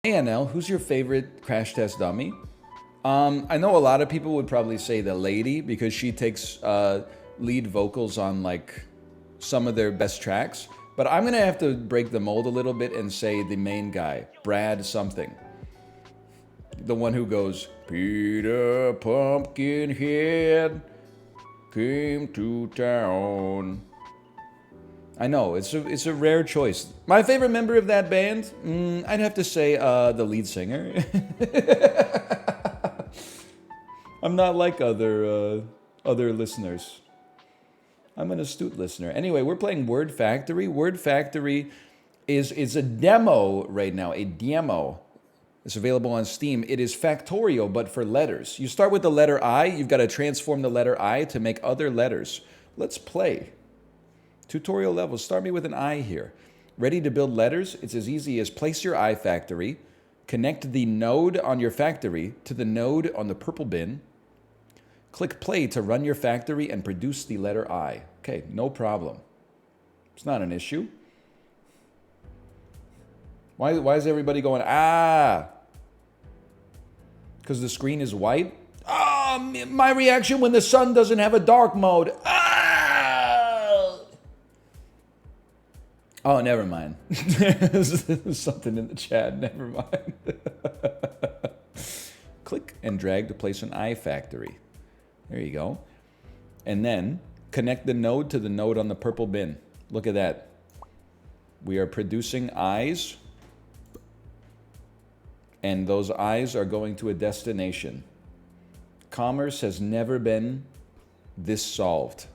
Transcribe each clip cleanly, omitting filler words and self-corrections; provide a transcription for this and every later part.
Hey NL, who's your favorite crash test dummy? I know a lot of people would probably say the lady because she takes lead vocals on like some of their best tracks. But I'm gonna have to break the mold a little bit and say the main guy, Brad something. The one who goes, Peter Pumpkinhead came to town. I know, it's a rare choice. My favorite member of that band? I'd have to say the lead singer. I'm not like other listeners. I'm an astute listener. Anyway, we're playing Word Factory. Word Factory is a demo right now, a demo. It's available on Steam. It is Factorio, but for letters. You start with the letter I. You've got to transform the letter I to make other letters. Let's play. Tutorial level, start me with an I here. Ready to build letters? It's as easy as place your I factory, connect the node on your factory to the node on the purple bin, click play to run your factory and produce the letter I. Okay, no problem. It's not an issue. Why is everybody going, ah? Because the screen is white? Ah, my reaction when the sun doesn't have a dark mode. Ah! Oh, never mind. There's something in the chat. Never mind. Click and drag to place an I factory. There you go. And then connect the node to the node on the purple bin. Look at that. We are producing I's. And those I's are going to a destination. Commerce has never been this solved.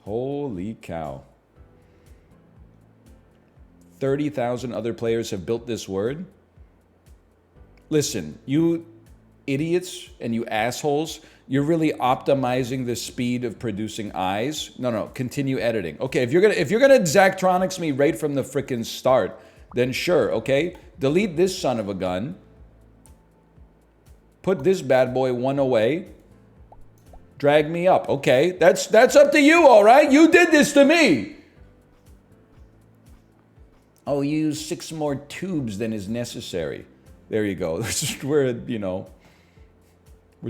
Holy cow. 30,000 other players have built this word. Listen, you idiots and you assholes, you're really optimizing the speed of producing I's. No, continue editing. Okay, if you're gonna Zachtronics me right from the frickin' start, then sure, okay? Delete this son of a gun. Put this bad boy one away. Drag me up. Okay, that's up to you, all right? You did this to me. Oh, use 6 more tubes than is necessary. There you go. We're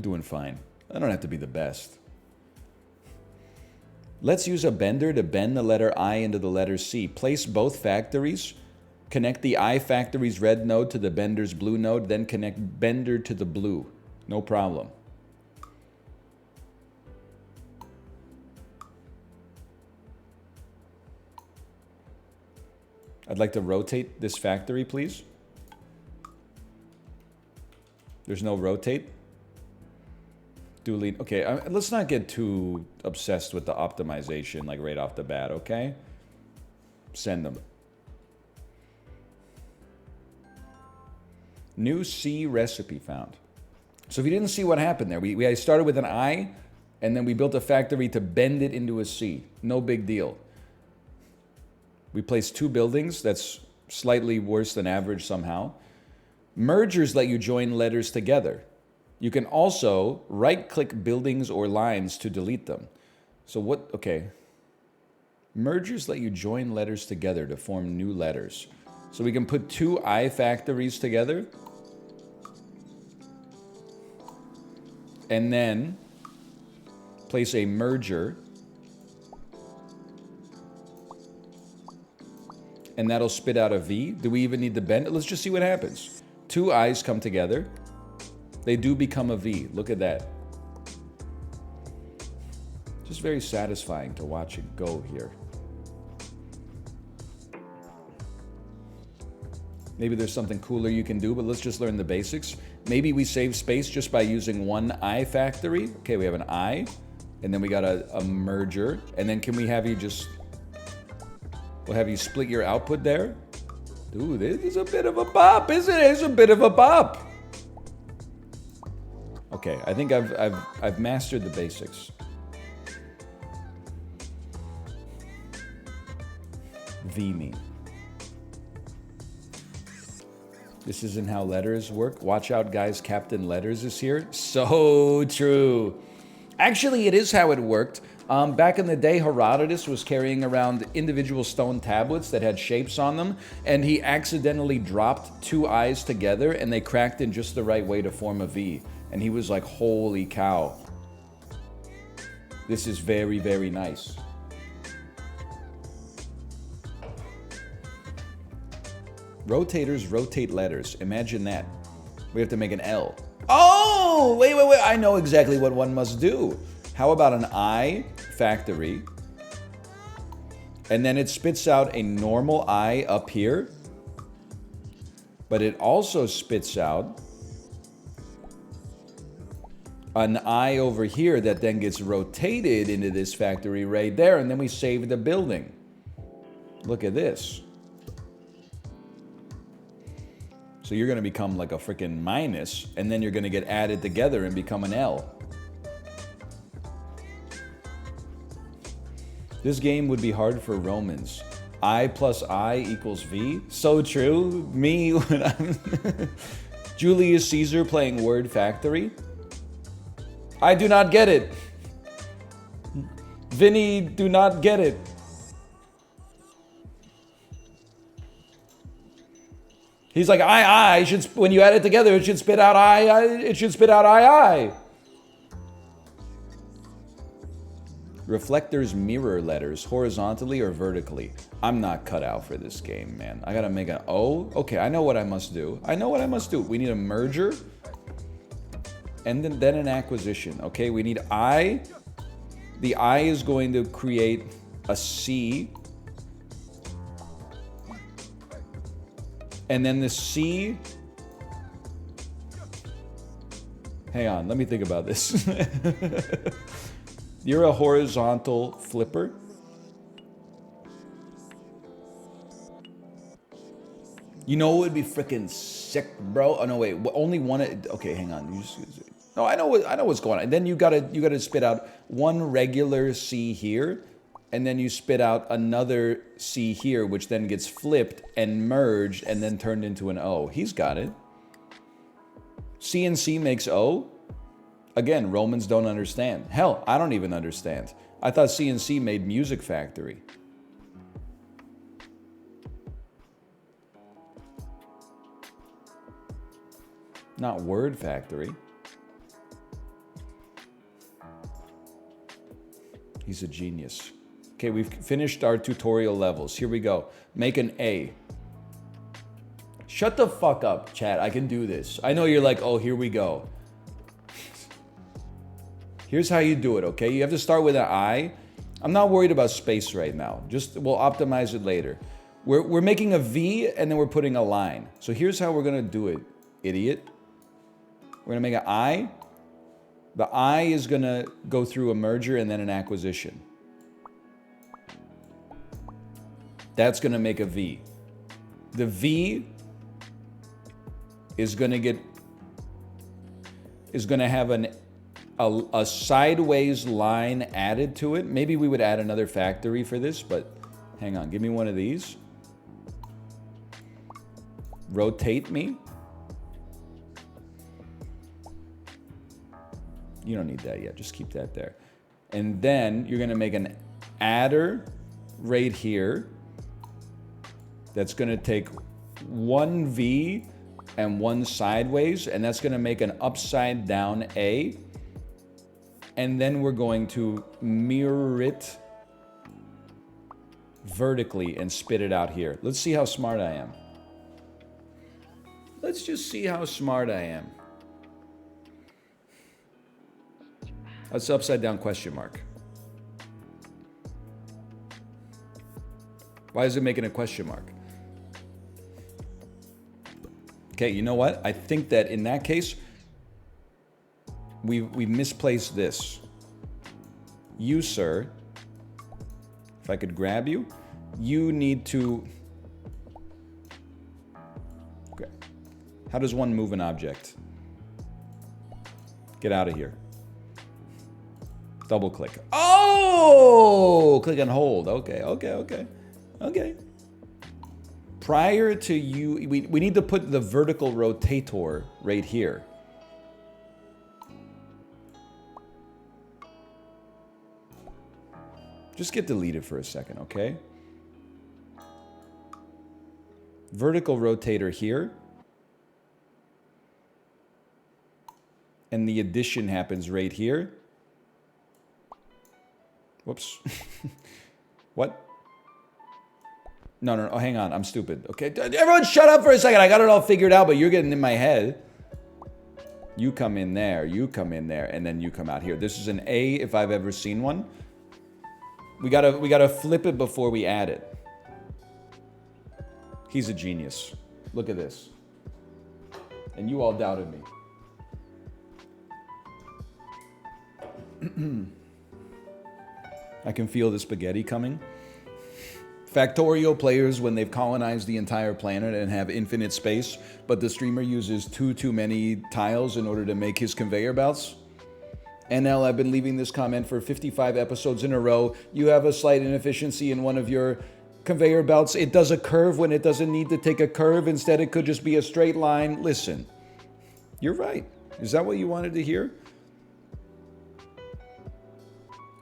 doing fine. I don't have to be the best. Let's use a bender to bend the letter I into the letter C. Place both factories. Connect the I factory's red node to the bender's blue node, then connect bender to the blue. No problem. I'd like to rotate this factory, please. There's no rotate. Delete. Okay, let's not get too obsessed with the optimization, like right off the bat, okay? Send them. New C recipe found. So if you didn't see what happened there, we started with an I, and then we built a factory to bend it into a C. No big deal. We placed 2 buildings. That's slightly worse than average somehow. Mergers let you join letters together. You can also right-click buildings or lines to delete them. So what, okay. Mergers let you join letters together to form new letters. So we can put 2 I factories together. And then place a merger. And that'll spit out a V. Do we even need to bend it? Let's just see what happens. 2 I's come together. They do become a V. Look at that. Just very satisfying to watch it go here. Maybe there's something cooler you can do, but let's just learn the basics. Maybe we save space just by using 1 I factory. Okay, we have an I, and then we got a merger. And then can we have you just... We'll have you split your output there. Dude, this is a bit of a bop, isn't it? It's a bit of a bop. Okay, I think I've mastered the basics. V-me. This isn't how letters work. Watch out, guys. Captain Letters is here. So true. Actually, it is how it worked. Back in the day, Herodotus was carrying around individual stone tablets that had shapes on them, and he accidentally dropped 2 eyes together, and they cracked in just the right way to form a V. And he was like, holy cow. This is very, very nice. Rotators rotate letters. Imagine that. We have to make an L. Oh, wait. I know exactly what one must do. How about an I factory? And then it spits out a normal I up here. But it also spits out an I over here that then gets rotated into this factory right there. And then we save the building. Look at this. So you're going to become like a freaking minus, and then you're going to get added together and become an L. This game would be hard for Romans. I plus I equals V. So true. Me when I'm Julius Caesar playing Word Factory. I do not get it. Vinny, do not get it. He's like, I should, when you add it together, it should spit out it should spit out I. Reflectors mirror letters horizontally or vertically. I'm not cut out for this game, man. I gotta make an O. Okay, I know what I must do. We need a merger and then an acquisition. Okay, we need I. The I is going to create a C. And then the C, hang on, let me think about this. You're a horizontal flipper. You know what would be freaking sick, bro? Oh no, wait, only one. Okay, hang on. No, I know what's going on. And then you gotta spit out one regular C here. And then you spit out another C here, which then gets flipped and merged and then turned into an O. He's got it. C and C makes O. Again, Romans don't understand. Hell, I don't even understand. I thought C and C made Music Factory. Not Word Factory. He's a genius. Okay, we've finished our tutorial levels. Here we go. Make an A. Shut the fuck up, chat. I can do this. I know you're like, oh, here we go. Here's how you do it, okay? You have to start with an I. I'm not worried about space right now. We'll optimize it later. We're making a V and then we're putting a line. So here's how we're gonna do it, idiot. We're gonna make an I. The I is gonna go through a merger and then an acquisition. That's gonna make a V. The V is gonna have a sideways line added to it. Maybe we would add another factory for this, but hang on, give me one of these. Rotate me. You don't need that yet, just keep that there. And then you're gonna make an adder right here. That's gonna take one V and one sideways, and that's gonna make an upside down A. And then we're going to mirror it vertically and spit it out here. Let's see how smart I am. Let's just see how smart I am. That's upside down question mark. Why is it making a question mark? Okay, you know what? I think that in that case, we misplaced this. You, sir, if I could grab you, you need to... Okay. How does one move an object? Get out of here. Double click. Oh! Click and hold. Okay. Prior to you, we need to put the vertical rotator right here. Just get deleted for a second, okay? Vertical rotator here. And the addition happens right here. Whoops. What? No. Oh, hang on. I'm stupid. Okay. Everyone shut up for a second. I got it all figured out, but you're getting in my head. You come in there. You come in there. And then you come out here. This is an A if I've ever seen one. We gotta flip it before we add it. He's a genius. Look at this. And you all doubted me. I can feel the spaghetti coming. Factorio players, when they've colonized the entire planet and have infinite space, but the streamer uses too many tiles in order to make his conveyor belts. NL, I've been leaving this comment for 55 episodes in a row. You have a slight inefficiency in one of your conveyor belts. It does a curve when it doesn't need to take a curve. Instead, it could just be a straight line. Listen, you're right. Is that what you wanted to hear?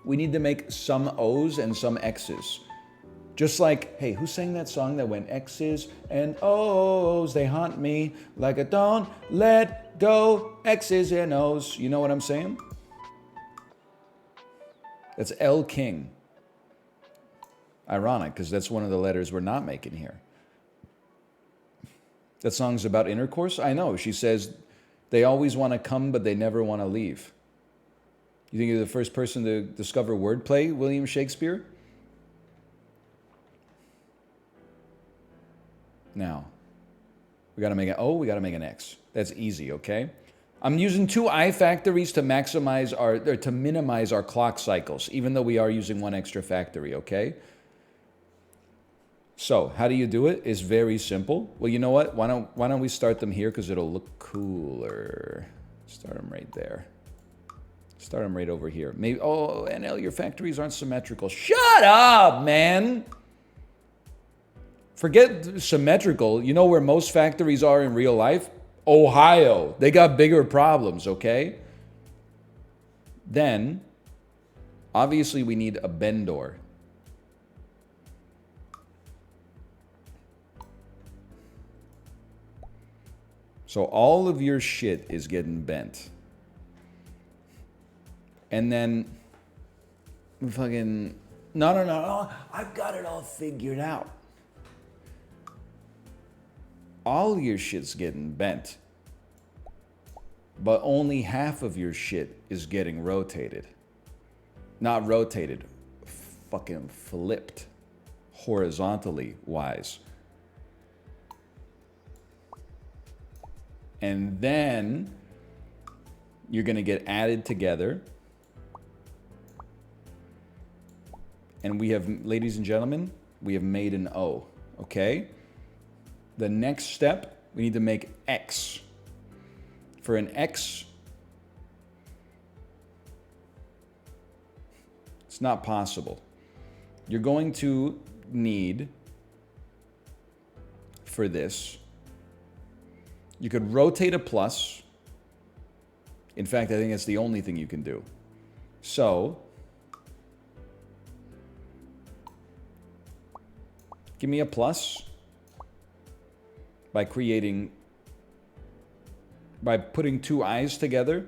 We need to make some O's and some X's. Just like, hey, who sang that song that went X's and O's? They haunt me like a don't let go, X's and O's. You know what I'm saying? That's L King. Ironic, because that's one of the letters we're not making here. That song's about intercourse? I know. She says they always want to come, but they never want to leave. You think you're the first person to discover wordplay, William Shakespeare? Now, we got to make an O, we got to make an X. That's easy, okay? I'm using 2 I factories to maximize or to minimize our clock cycles, even though we are using 1 extra factory, okay? So, how do you do it? It's very simple. Well, you know what? Why don't we start them here because it'll look cooler. Start them right there. Start them right over here. Maybe. Oh, NL, your factories aren't symmetrical. Shut up, man. Forget symmetrical. You know where most factories are in real life? Ohio. They got bigger problems, okay? Then, obviously, we need a bendor. So all of your shit is getting bent. And then, fucking, no, I've got it all figured out. All your shit's getting bent. But only half of your shit is getting rotated. Not rotated, fucking flipped. Horizontally wise. And then you're going to get added together. And we have, ladies and gentlemen, we have made an O, okay? The next step, we need to make X. For an X, it's not possible. You're going to need, for this, you could rotate a plus. In fact, I think that's the only thing you can do. So, give me a plus by putting 2 I's together.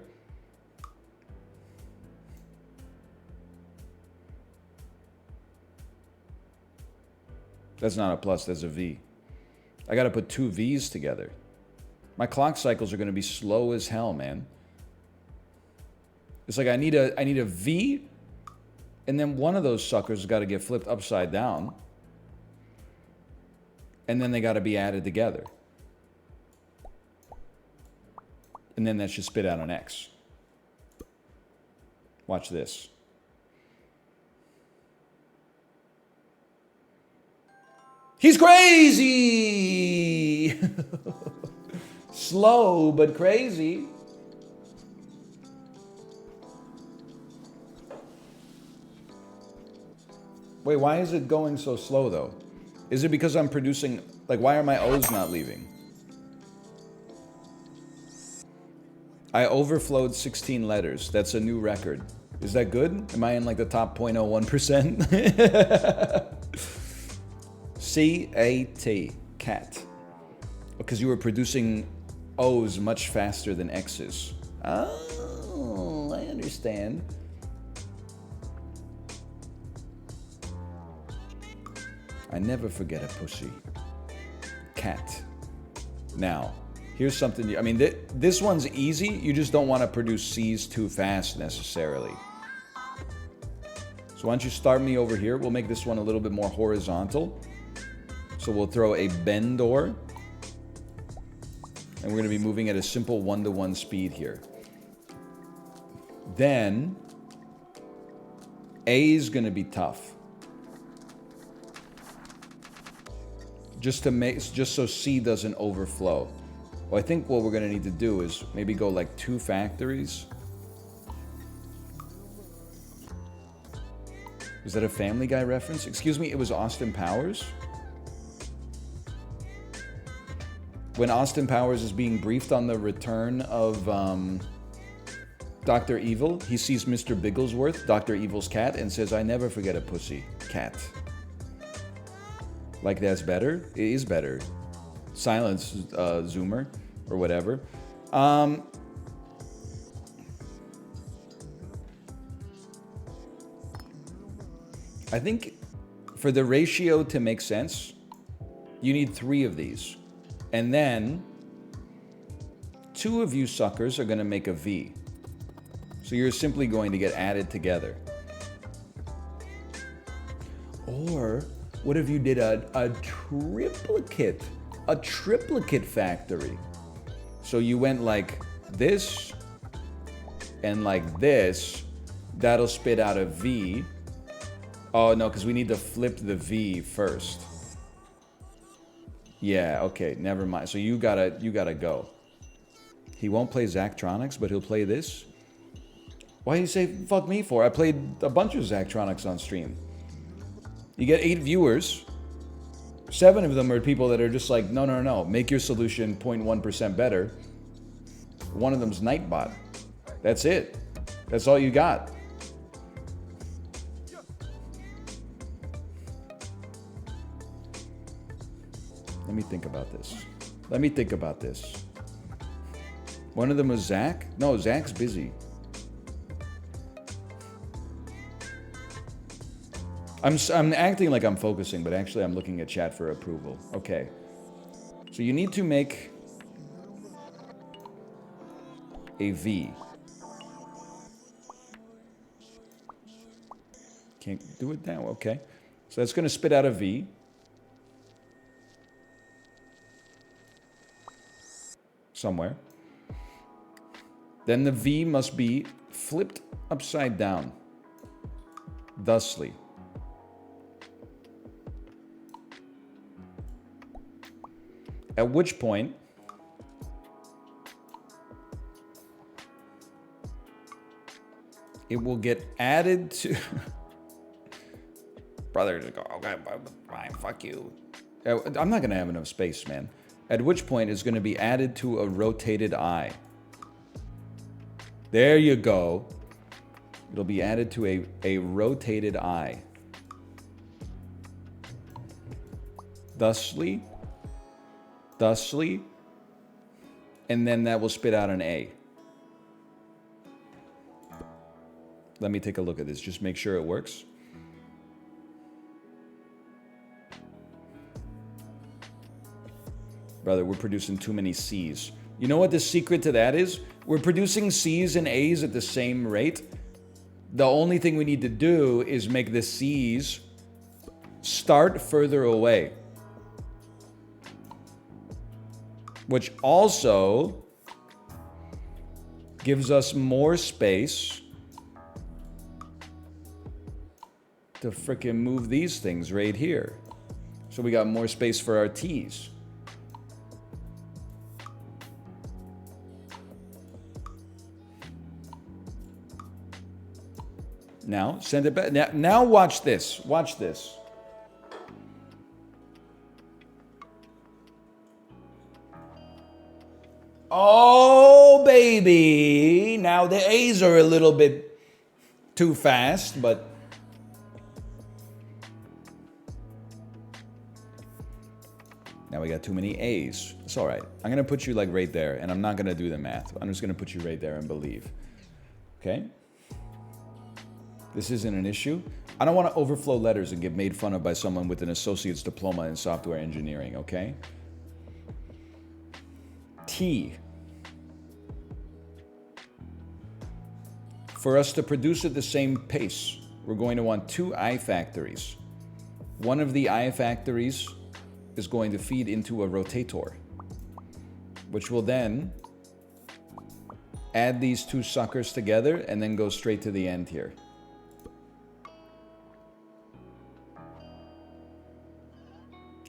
That's not a plus, that's a V. I got to put 2 V's together. My clock cycles are going to be slow as hell, man. It's like I need a V, and then one of those suckers has got to get flipped upside down. And then they got to be added together. And then that should spit out an X. Watch this. He's crazy! Slow, but crazy. Wait, why is it going so slow, though? Is it because I'm producing... Like, why are my O's not leaving? I overflowed 16 letters. That's a new record. Is that good? Am I in like the top 0.01%? C-A-T, cat. Because you were producing O's much faster than X's. Oh, I understand. I never forget a pussy. Cat. Now, here's something, I mean, this one's easy. You just don't want to produce C's too fast necessarily. So why don't you start me over here? We'll make this one a little bit more horizontal. So we'll throw a bend door. And we're going to be moving at a simple 1-to-1 speed here. Then, A is going to be tough. Just so C doesn't overflow. Well, I think what we're going to need to do is maybe go like 2 factories. Is that a Family Guy reference? Excuse me, it was Austin Powers? When Austin Powers is being briefed on the return of Dr. Evil, he sees Mr. Bigglesworth, Dr. Evil's cat, and says, I never forget a pussy. Cat. Like that's better? It is better. Silence, Zoomer, or whatever. I think for the ratio to make sense, you need 3 of these. And then 2 of you suckers are going to make a V. So you're simply going to get added together. Or what if you did a triplicate? A triplicate factory. So you went like this and like this. That'll spit out a V. Oh no, because we need to flip the V first. Yeah, okay, never mind. So you gotta go. He won't play Zachtronics, but he'll play this? Why do you say fuck me for? I played a bunch of Zachtronics on stream. You get 8 viewers. 7 of them are people that are just like, no, make your solution 0.1% better. One of them's Nightbot. That's it. That's all you got. Let me think about this. One of them was Zach? No, Zach's busy. I'm acting like I'm focusing, but actually I'm looking at chat for approval. Okay. So you need to make a V. Can't do it now. Okay. So that's going to spit out a V. Somewhere. Then the V must be flipped upside down. Thusly. At which point, it will get added to... Brother, just go, okay, fine, fuck you. I'm not going to have enough space, man. At which point it's going to be added to a rotated eye. There you go. It'll be added to a rotated eye. Thusly, and then that will spit out an A. Let me take a look at this. Just make sure it works. Brother, we're producing too many C's. You know what the secret to that is? We're producing C's and A's at the same rate. The only thing we need to do is make the C's start further away. Which also gives us more space to frickin' move these things right here. So we got more space for our T's. Now, send it back. Now watch this. Watch this. Oh, baby. Now the A's are a little bit too fast, but now we got too many A's. It's all right. I'm gonna put you like right there, and I'm not gonna do the math. I'm just gonna put you right there and believe. Okay? This isn't an issue. I don't want to overflow letters and get made fun of by someone with an associate's diploma in software engineering, okay? T. For us to produce at the same pace, we're going to want two I factories. One of the I factories is going to feed into a rotator, which will then add these two suckers together and then go straight to the end here.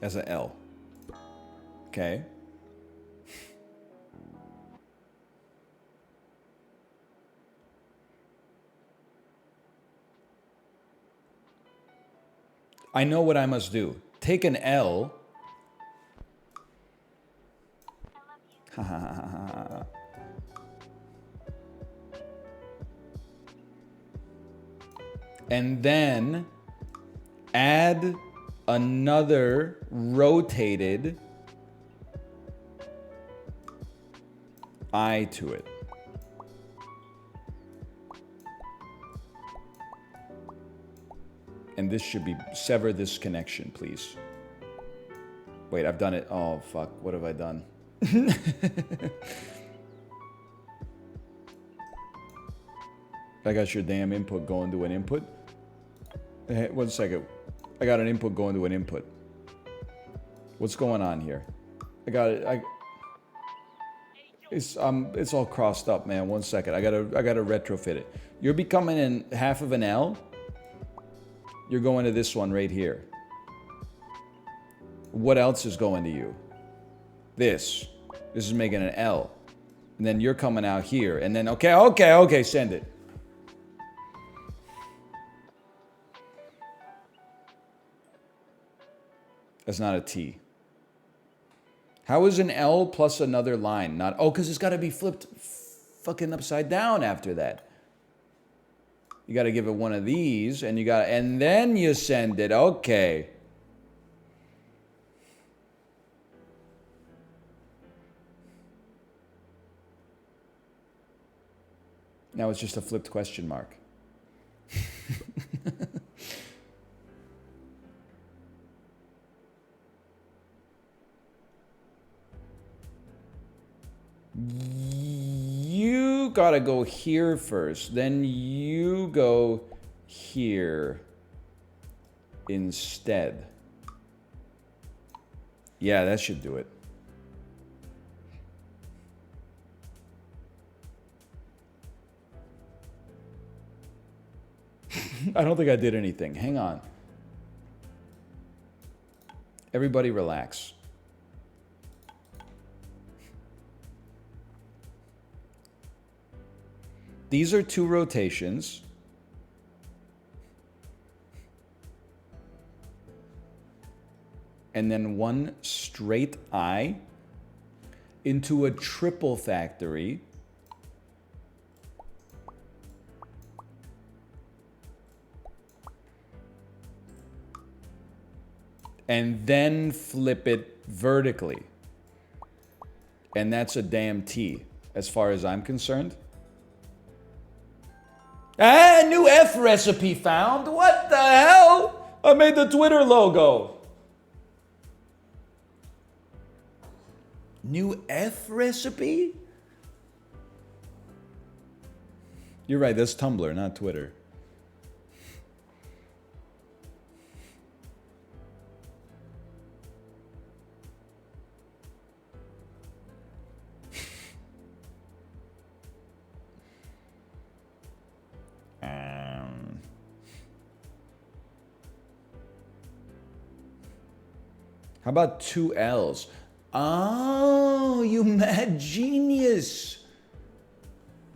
As a L. Okay. I know what I must do. Take an L. And then add another rotated I to it. And this should be, sever this connection, please. Wait, I've done it. Oh, fuck. What have I done? I got your damn input going to an input. Hey, 1 second. I got an input going to an input. What's going on here? I got it. It's all crossed up, man. 1 second. I gotta retrofit it. You're becoming in half of an L. You're going to this one right here. What else is going to you? This. This is making an L. And then you're coming out here. And then, okay, send it. That's not a T. How is an L plus another line not? Oh, because it's got to be flipped fucking upside down after that. You got to give it one of these, and and then you send it. Okay. Now it's just a flipped question mark. You gotta go here first, then you go here instead. Yeah, that should do it. I don't think I did anything. Hang on. Everybody relax. These are two rotations. And then one straight I into a triple factory. And then flip it vertically. And that's a damn T, as far as I'm concerned. Ah, new F recipe found. What the hell? I made the Twitter logo. New F recipe? You're right, that's Tumblr, not Twitter. How about two L's? Oh, you mad genius.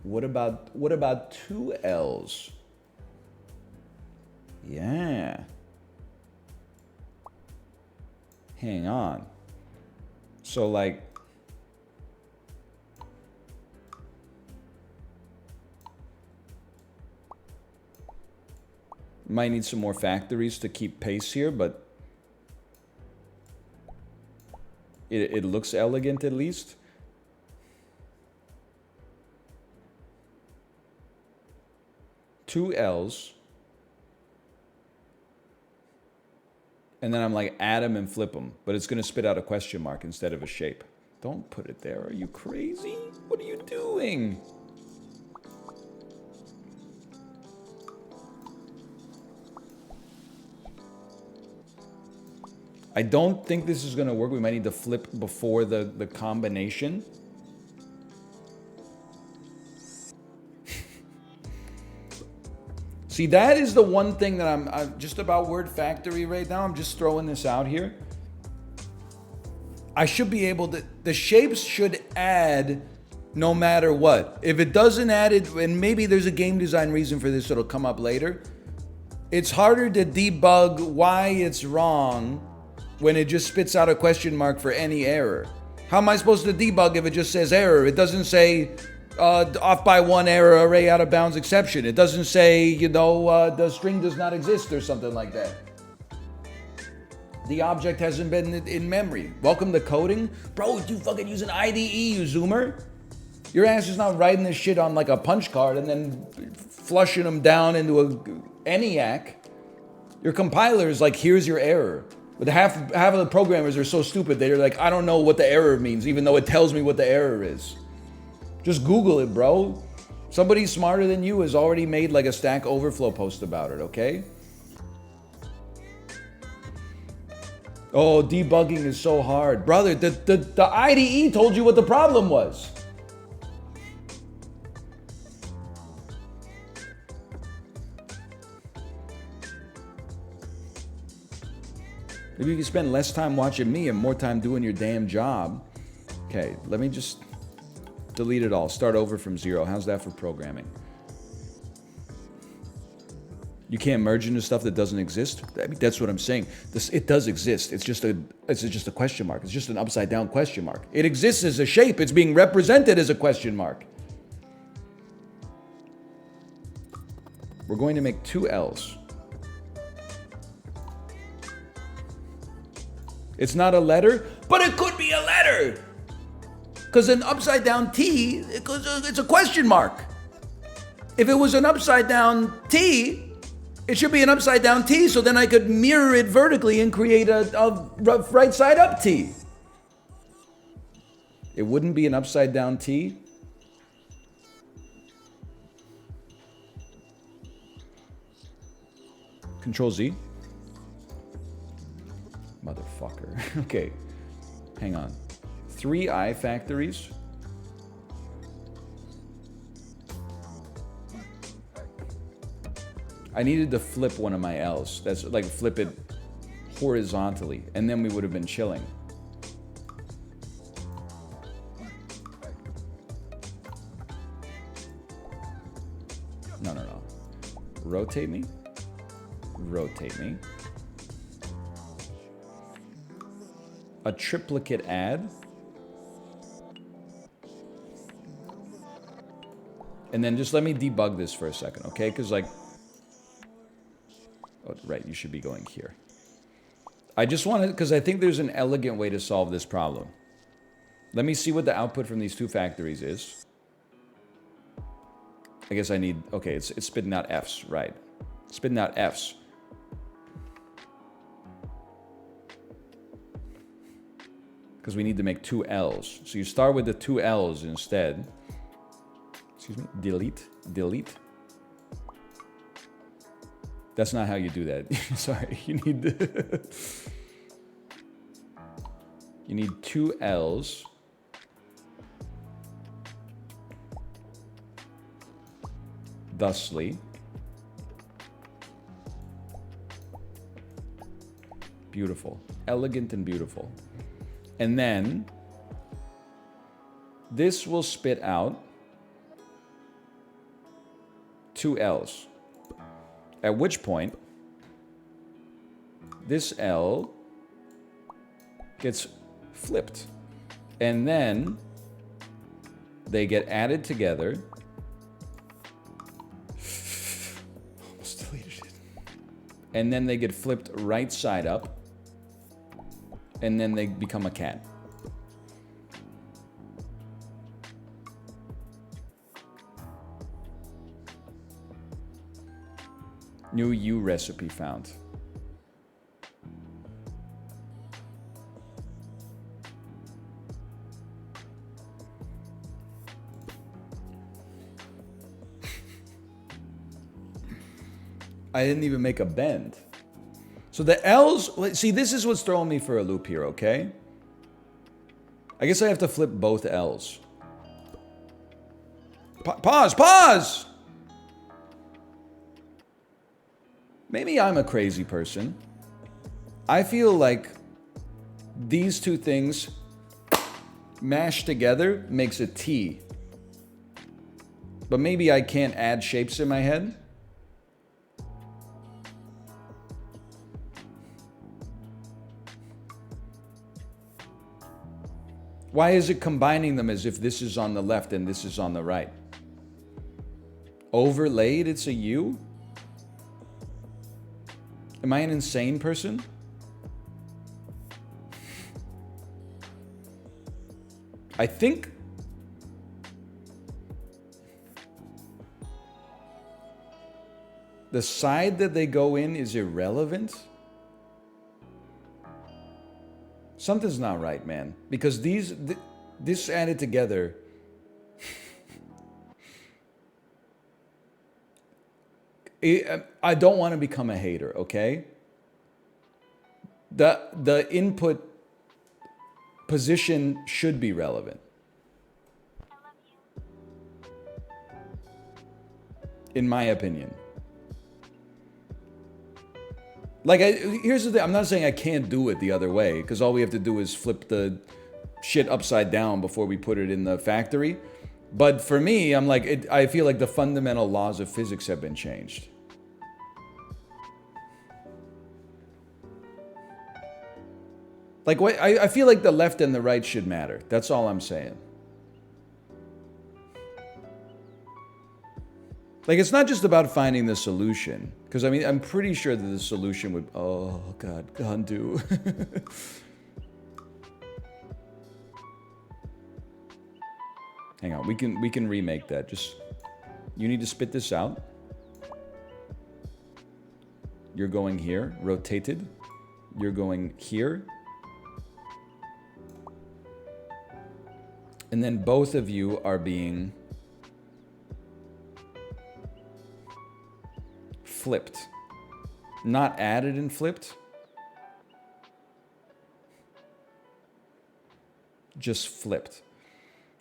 What about two L's? Yeah. Hang on. So like Might need some more factories to keep pace here, but it looks elegant at least. Two L's. And then I'm like, add them and flip them. But it's going to spit out a question mark instead of a shape. Don't put it there. Are you crazy? What are you doing? I don't think this is going to work. We might need to flip before the combination. See, that is the one thing that I'm just about Word Factory right now. I'm just throwing this out here. I should be able to, the shapes should add no matter what. If it doesn't add it, and maybe there's a game design reason for this that'll come up later, it's harder to debug why it's wrong when it just spits out a question mark for any error. How am I supposed to debug if it just says error? It doesn't say off by one error, array out of bounds exception. It doesn't say, you know, the string does not exist or something like that. The object hasn't been in memory. Welcome to coding. Bro, you fucking use an IDE, you zoomer. Your ass is not writing this shit on like a punch card and then flushing them down into a ENIAC. Your compiler is like, here's your error. But half of the programmers are so stupid, they're like, I don't know what the error means, even though it tells me what the error is. Just Google it, bro. Somebody smarter than you has already made like a Stack Overflow post about it, okay? Oh, debugging is so hard. Brother, the IDE told you what the problem was. Maybe you can spend less time watching me and more time doing your damn job. Okay, let me just delete it all. Start over from zero. How's that for programming? You can't merge into stuff that doesn't exist? I mean, that's what I'm saying. It does exist. It's just a question mark. It's just an upside down question mark. It exists as a shape. It's being represented as a question mark. We're going to make two L's. It's not a letter, but it could be a letter. Because an upside down T, it's a question mark. If it was an upside down T, it should be an upside down T, so then I could mirror it vertically and create a right side up T. It wouldn't be an upside down T. Control Z. Motherfucker. Okay, hang on. 3 I factories. I needed to flip one of my L's. That's like flip it horizontally, and then we would have been chilling. No. Rotate me. Rotate me. A triplicate add. And then just let me debug this for a second, okay? Because like, oh, right, you should be going here. I just want to, because I think there's an elegant way to solve this problem. Let me see what the output from these two factories is. I guess I need, okay, it's spitting out F's, right? Spitting out F's. Because we need to make two L's. So you start with the two L's instead. Excuse me, delete. That's not how you do that. Sorry, you need two L's. Thusly. Beautiful, elegant and beautiful. And then this will spit out two L's. At which point, this L gets flipped. And then they get added together. Almost deleted it. and then they get flipped right side up, and then they become a cat. New U recipe found. I didn't even make a bend. So the L's, see, this is what's throwing me for a loop here, okay? I guess I have to flip both L's. Pause! Maybe I'm a crazy person. I feel like these two things mashed together makes a T. But maybe I can't add shapes in my head. Why is it combining them as if this is on the left and this is on the right? Overlaid, it's a U? Am I an insane person? I think the side that they go in is irrelevant. Something's not right, man. Because this added together, I don't want to become a hater, okay? The input position should be relevant. In my opinion. Like, here's the thing. I'm not saying I can't do it the other way, because all we have to do is flip the shit upside down before we put it in the factory. But for me, I'm like, I feel like the fundamental laws of physics have been changed. Like, I feel like the left and the right should matter. That's all I'm saying. Like, it's not just about finding the solution. Because, I mean, I'm pretty sure that the solution would... Oh, God. Undo. Hang on. We can remake that. Just... You need to spit this out. You're going here. Rotated. You're going here. And then both of you are being... flipped. Not added and flipped. Just flipped.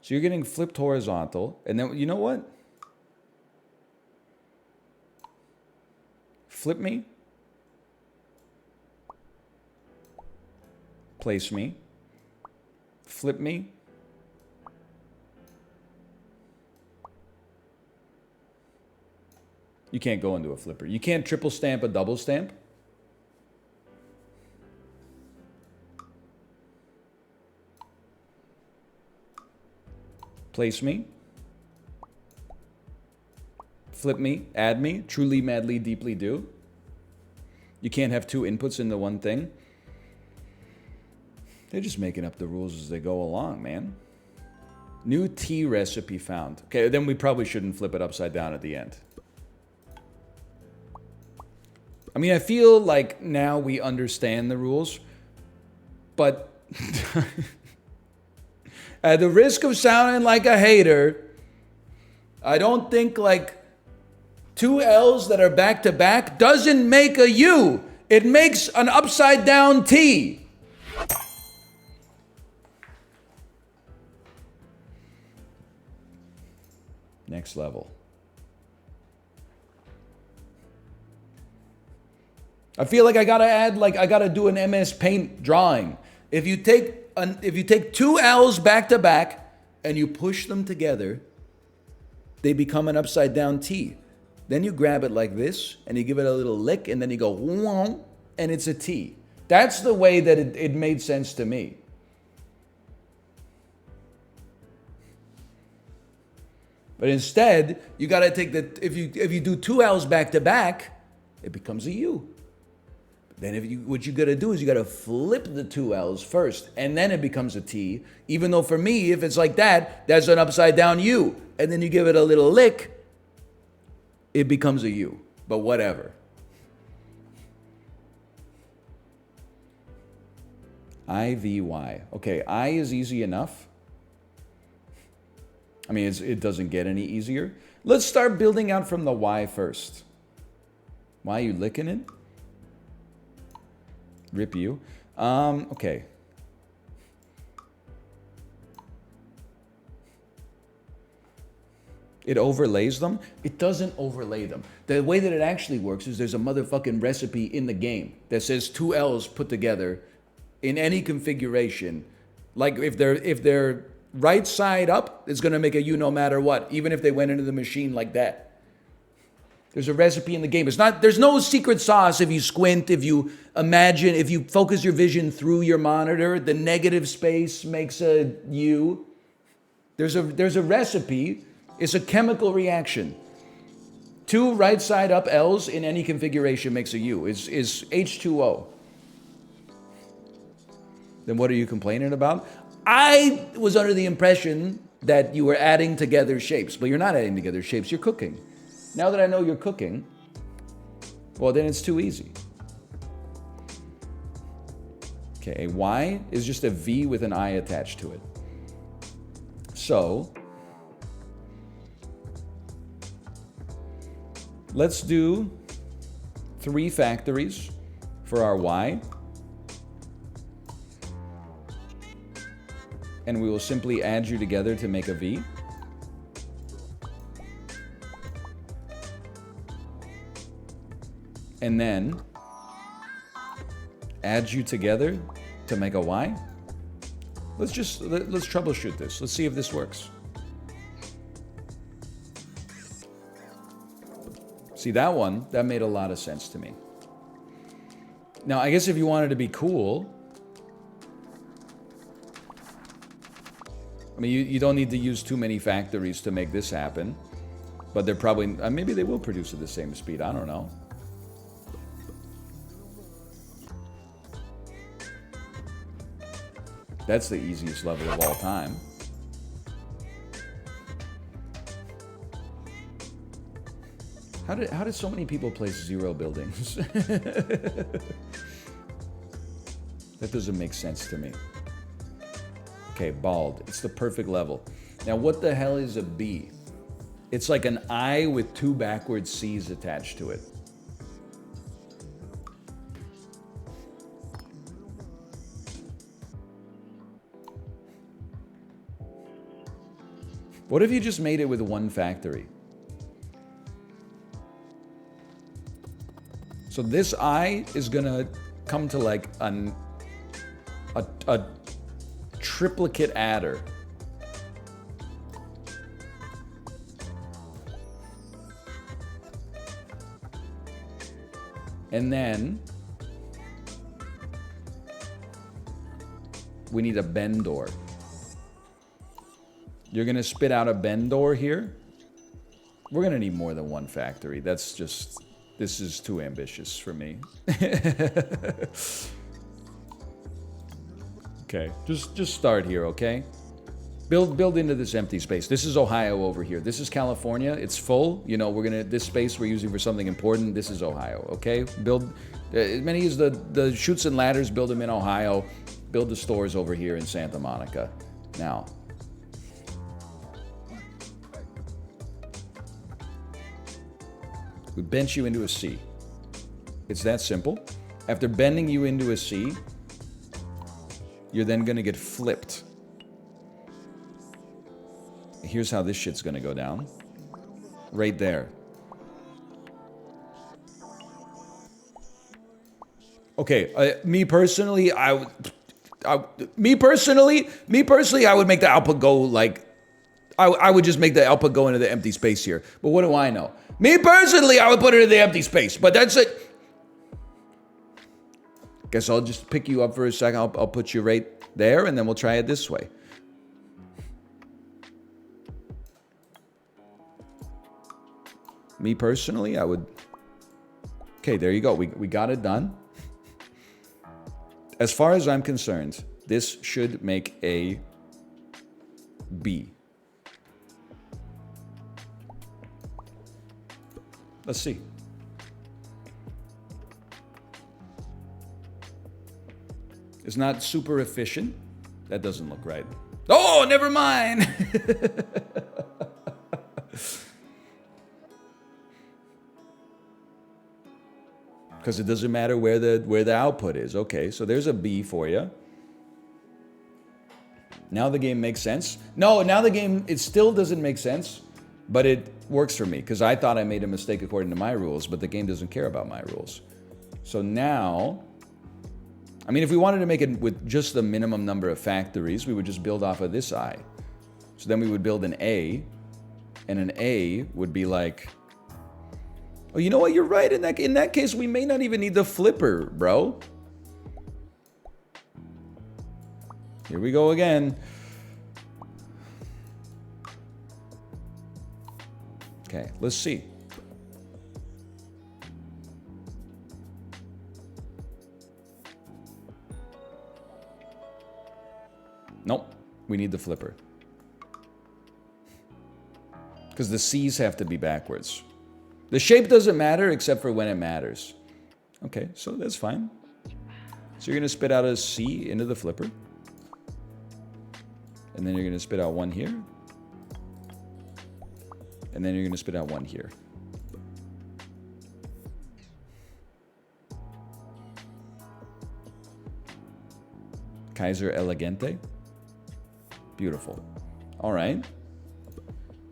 So you're getting flipped horizontal. And then, you know what? Flip me. Place me. Flip me. You can't go into a flipper. You can't triple stamp a double stamp. Place me. Flip me. Add me. Truly, madly, deeply do. You can't have two inputs into one thing. They're just making up the rules as they go along, man. New tea recipe found. Okay, then we probably shouldn't flip it upside down at the end. I mean, I feel like now we understand the rules, but at the risk of sounding like a hater, I don't think like two L's that are back to back doesn't make a U. It makes an upside down T. Next level. I feel like I gotta do an MS Paint drawing. If you take two L's back to back and you push them together, they become an upside down T. Then you grab it like this and you give it a little lick and then you go whoom, and it's a T. That's the way that it made sense to me. But instead, you gotta take if you do two L's back to back, it becomes a U. Then what you gotta do is you gotta flip the two L's first, and then it becomes a T. Even though for me, if it's like that, that's an upside down U. And then you give it a little lick, it becomes a U. But whatever. IVY. Okay, I is easy enough. I mean, it doesn't get any easier. Let's start building out from the Y first. Why are you licking it? Rip you. Okay. It overlays them. It doesn't overlay them. The way that it actually works is there's a motherfucking recipe in the game that says two L's put together in any configuration. Like if they're right side up, it's gonna make a U no matter what, even if they went into the machine like that. There's a recipe in the game. There's no secret sauce if you squint, if you imagine, if you focus your vision through your monitor, the negative space makes a U. There's a recipe. It's a chemical reaction. Two right side up L's in any configuration makes a U. Is H2O. Then what are you complaining about? I was under the impression that you were adding together shapes, but you're not adding together shapes, you're cooking. Now that I know you're cooking, well, then it's too easy. Okay, a Y is just a V with an I attached to it. So, let's do 3 factories for our Y. And we will simply add you together to make a V. And then add you together to make a Y. Let's troubleshoot this. Let's see if this works. See, that made a lot of sense to me. Now, I guess if you wanted to be cool, I mean, you don't need to use too many factories to make this happen, but they're probably, maybe they will produce at the same speed, I don't know. That's the easiest level of all time. How did so many people place 0 buildings? That doesn't make sense to me. Okay, bald. It's the perfect level. Now, what the hell is a B? It's like an I with 2 backwards C's attached to it. What if you just made it with 1 factory? So this I is gonna come to like a triplicate adder. And then we need a bendor. You're gonna spit out a bendor here. We're gonna need more than 1 factory. That's just, this is too ambitious for me. Okay, just start here, okay? Build into this empty space. This is Ohio over here. This is California. It's full. You know, this space we're using for something important. This is Ohio, okay? Build as many as the chutes and ladders, build them in Ohio. Build the stores over here in Santa Monica. Now, we bent you into a C. It's that simple. After bending you into a C, you're then gonna get flipped. Here's how this shit's gonna go down. Right there. Okay, me personally, I would make the output go like, I would just make the output go into the empty space here. But what do I know? Me personally, I would put it in the empty space, but that's it. Guess I'll just pick you up for a second. I'll put you right there, and then we'll try it this way. Me personally, I would... Okay, there you go. We got it done. As far as I'm concerned, this should make a B. Let's see. It's not super efficient. That doesn't look right. Oh, never mind. Because it doesn't matter where the output is. Okay, so there's a B for you. Now the game makes sense. No, now the game, it still doesn't make sense, but it works for me because I thought I made a mistake according to my rules, but the game doesn't care about my rules. So now, I mean, if we wanted to make it with just the minimum number of factories, we would just build off of this I. So then we would build an A, and an A would be like, oh, you know what? You're right. In that case, we may not even need the flipper, bro. Here we go again. Okay, let's see. Nope, we need the flipper. Because the C's have to be backwards. The shape doesn't matter except for when it matters. Okay, so that's fine. So you're going to spit out a C into the flipper. And then you're going to spit out one here. And then you're going to spit out one here. Kaiser Elegante. Beautiful. All right.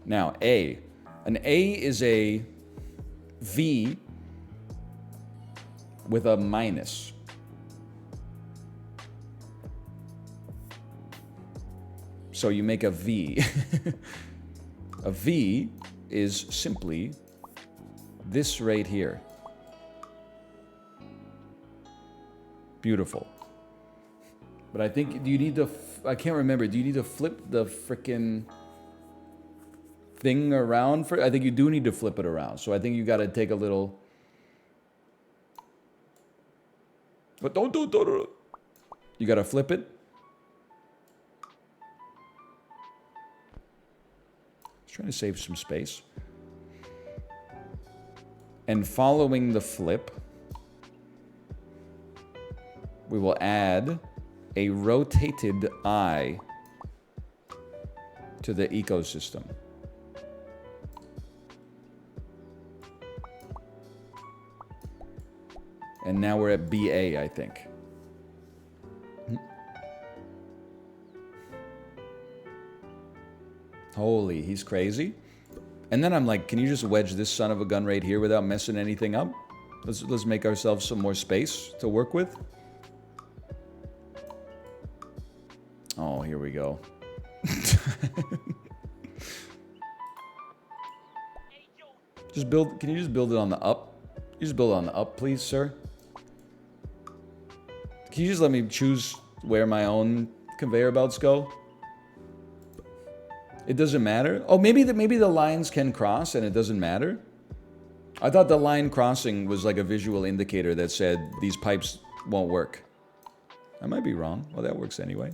Now, A. An A is a V with a minus. So you make a V. A V is simply this right here. Beautiful. But I think, do you need to, I can't remember, do you need to flip the frickin' thing around? I think you do need to flip it around. So I think you got to take a little, but don't do it. You got to flip it. Trying to save some space. And following the flip, we will add a rotated I to the ecosystem. And now we're at BA, I think. Holy, he's crazy. And then I'm like, can you just wedge this son of a gun right here without messing anything up? Let's make ourselves some more space to work with. Oh, here we go. Just build, can you just build it on the up? You just build it on the up, please, sir? Can you just let me choose where my own conveyor belts go? It doesn't matter? Oh, maybe the lines can cross and it doesn't matter? I thought the line crossing was like a visual indicator that said these pipes won't work. I might be wrong. Well, that works anyway.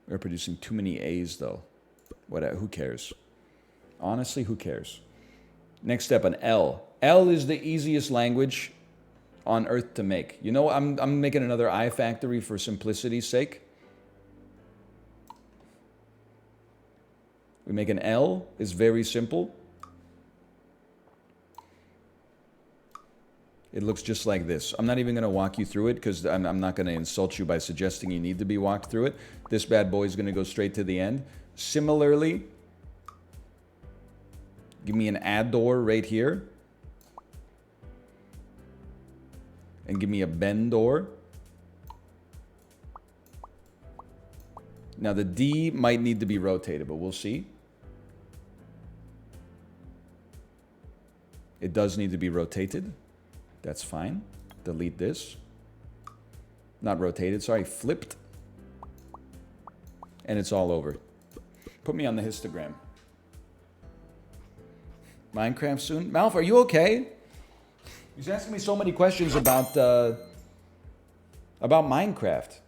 We're producing too many A's though. Who cares? Honestly, who cares? Next step, an L. L is the easiest language on earth to make. You know, I'm making another I factory for simplicity's sake. We make an L. It's very simple. It looks just like this. I'm not even going to walk you through it because I'm not going to insult you by suggesting you need to be walked through it. This bad boy is going to go straight to the end. Similarly, give me an add door right here. And give me a bend door. Now the D might need to be rotated, but we'll see. It does need to be rotated. That's fine. Delete this. Not rotated, sorry, flipped. And it's all over. Put me on the histogram. Minecraft soon? Malf, are you okay? He's asking me so many questions about Minecraft.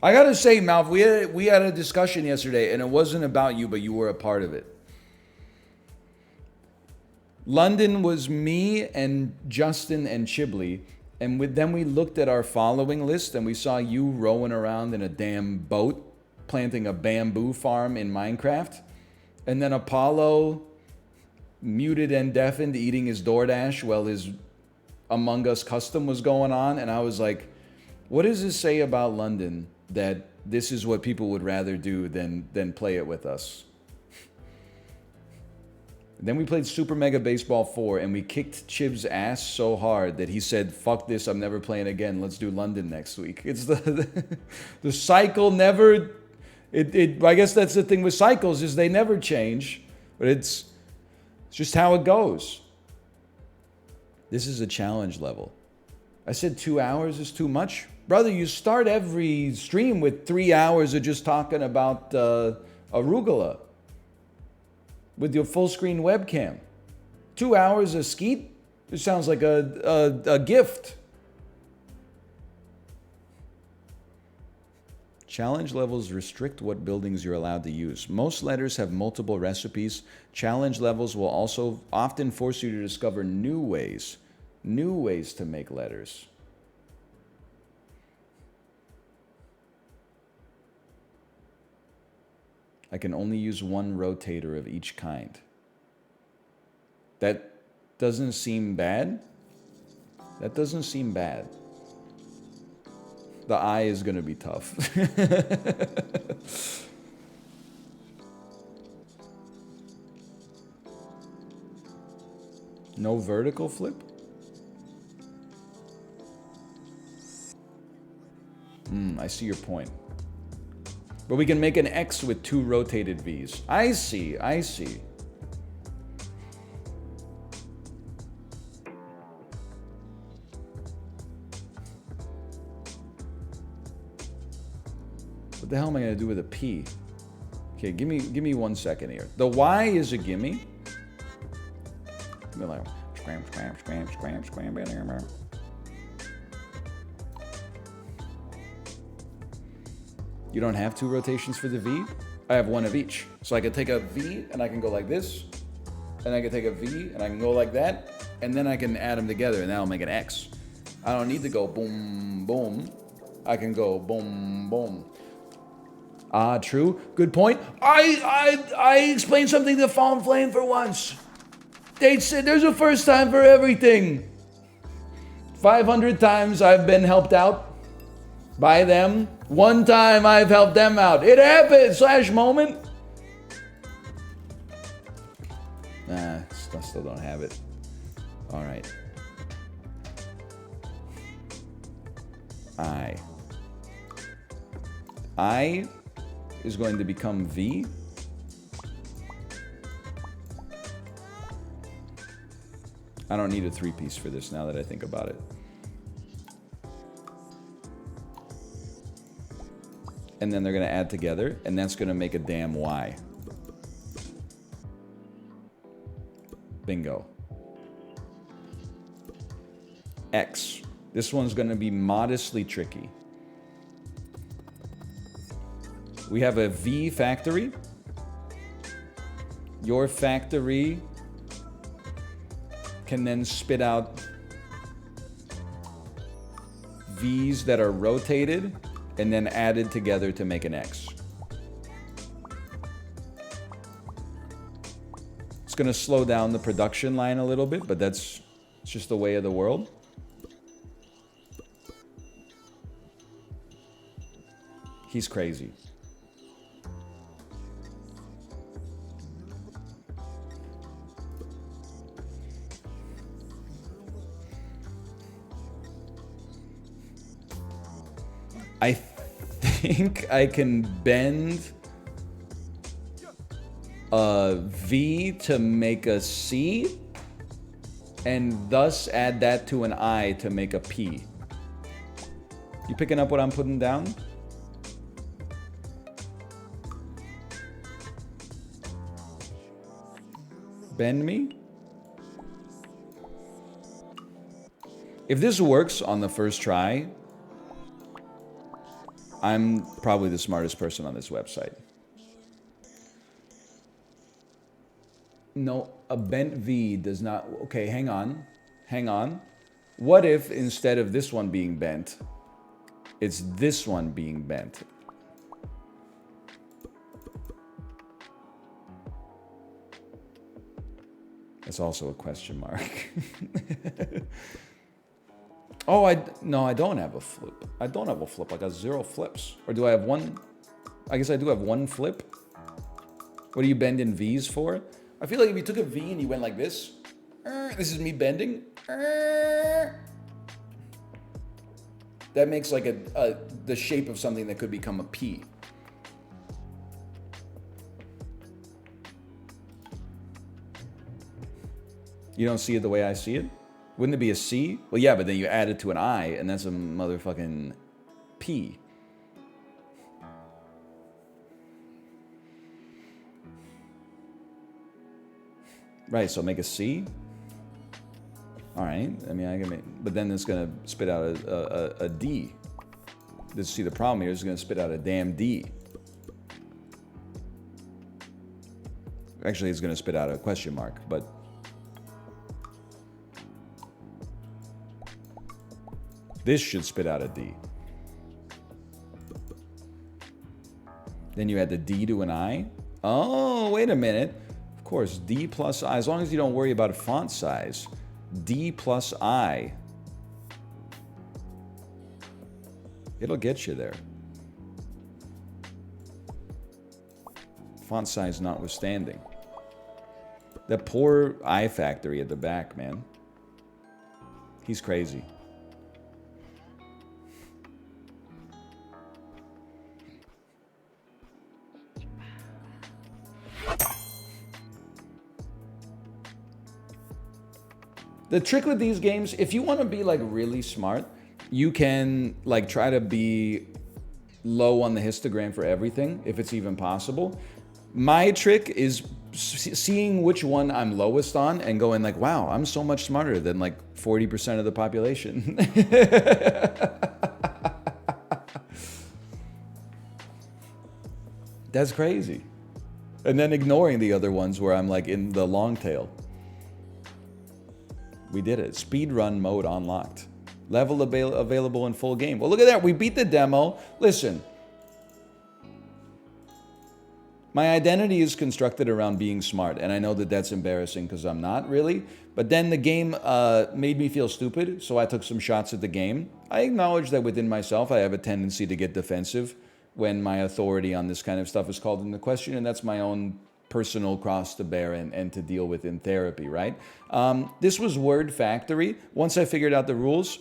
I gotta say, Malf, we had a discussion yesterday, and it wasn't about you, but you were a part of it. London was me and Justin and Chibley, and then we looked at our following list, and we saw you rowing around in a damn boat, planting a bamboo farm in Minecraft, and then Apollo, muted and deafened, eating his DoorDash while his Among Us custom was going on, and I was like, what does this say about London that this is what people would rather do than play it with us? Then we played Super Mega Baseball 4, and we kicked Chib's ass so hard that he said, fuck this, I'm never playing again, let's do London next week. It's the cycle never, I guess that's the thing with cycles, is they never change, but it's just how it goes. This is a challenge level. I said 2 hours is too much. Brother, you start every stream with 3 hours of just talking about arugula with your full screen webcam. 2 hours of skeet? It sounds like a gift. Challenge levels restrict what buildings you're allowed to use. Most letters have multiple recipes. Challenge levels will also often force you to discover new ways to make letters. I can only use one rotator of each kind. That doesn't seem bad. That doesn't seem bad. The eye is going to be tough. No vertical flip? I see your point. But we can make an X with 2 rotated V's. I see. What the hell am I gonna do with a P? Okay, give me 1 second here. The Y is a gimme. Give me like scram. You don't have 2 rotations for the V? I have 1 of each. So I can take a V and I can go like this. And I can take a V and I can go like that. And then I can add them together and that'll make an X. I don't need to go boom, boom. I can go boom, boom. Ah, true. Good point. I explained something to Fallen Flame for once. They said there's a first time for everything. 500 times I've been helped out by them. 1 time I've helped them out. It happened, / moment. Nah, still don't have it. All right. I is going to become V. I don't need a 3-piece for this now that I think about it. And then they're going to add together, and that's going to make a damn Y. Bingo. X. This one's going to be modestly tricky. We have a V factory. Your factory can then spit out V's that are rotated and then added together to make an X. It's going to slow down the production line a little bit, but it's just the way of the world. He's crazy. I think I can bend a V to make a C and thus add that to an I to make a P. You picking up what I'm putting down? Bend me? If this works on the first try, I'm probably the smartest person on this website. No, a bent V does not... Okay, hang on. Hang on. What if instead of this one being bent, it's this one being bent? That's also a question mark. Oh, no, I don't have a flip. I don't have a flip. I got 0 flips. Or do I have one? I guess I do have one flip. What do you bend in V's for? I feel like if you took a V and you went like this. This is me bending. That makes like the shape of something that could become a P. You don't see it the way I see it? Wouldn't it be a C? Well, yeah, but then you add it to an I, and that's a motherfucking P. Right, so make a C. All right, I mean, I can make, but then it's gonna spit out a D. See, the problem here is it's gonna spit out a damn D. Actually, it's gonna spit out a question mark, but this should spit out a D. Then you add the D to an I. Oh, wait a minute. Of course, D plus I, as long as you don't worry about font size. D plus I. It'll get you there. Font size notwithstanding. That poor I Factory at the back, man. He's crazy. The trick with these games, if you want to be like really smart, you can like try to be low on the histogram for everything, if it's even possible. My trick is seeing which one I'm lowest on and going like, wow, I'm so much smarter than like 40% of the population. That's crazy. And then ignoring the other ones where I'm like in the long tail. We did it. Speedrun mode unlocked. Level available in full game. Well, look at that. We beat the demo. Listen. My identity is constructed around being smart, and I know that that's embarrassing because I'm not really. But then the game made me feel stupid, so I took some shots at the game. I acknowledge that within myself, I have a tendency to get defensive when my authority on this kind of stuff is called into question, and that's my own personal cross to bear and to deal with in therapy, right? This was Word Factory. Once I figured out the rules,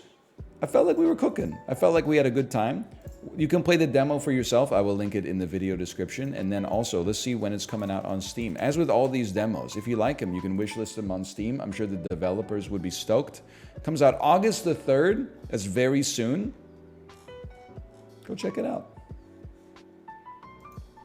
I felt like we were cooking. I felt like we had a good time. You can play the demo for yourself. I will link it in the video description. And then also, let's see when it's coming out on Steam. As with all these demos, if you like them, you can wishlist them on Steam. I'm sure the developers would be stoked. It comes out August the 3rd. That's very soon. Go check it out.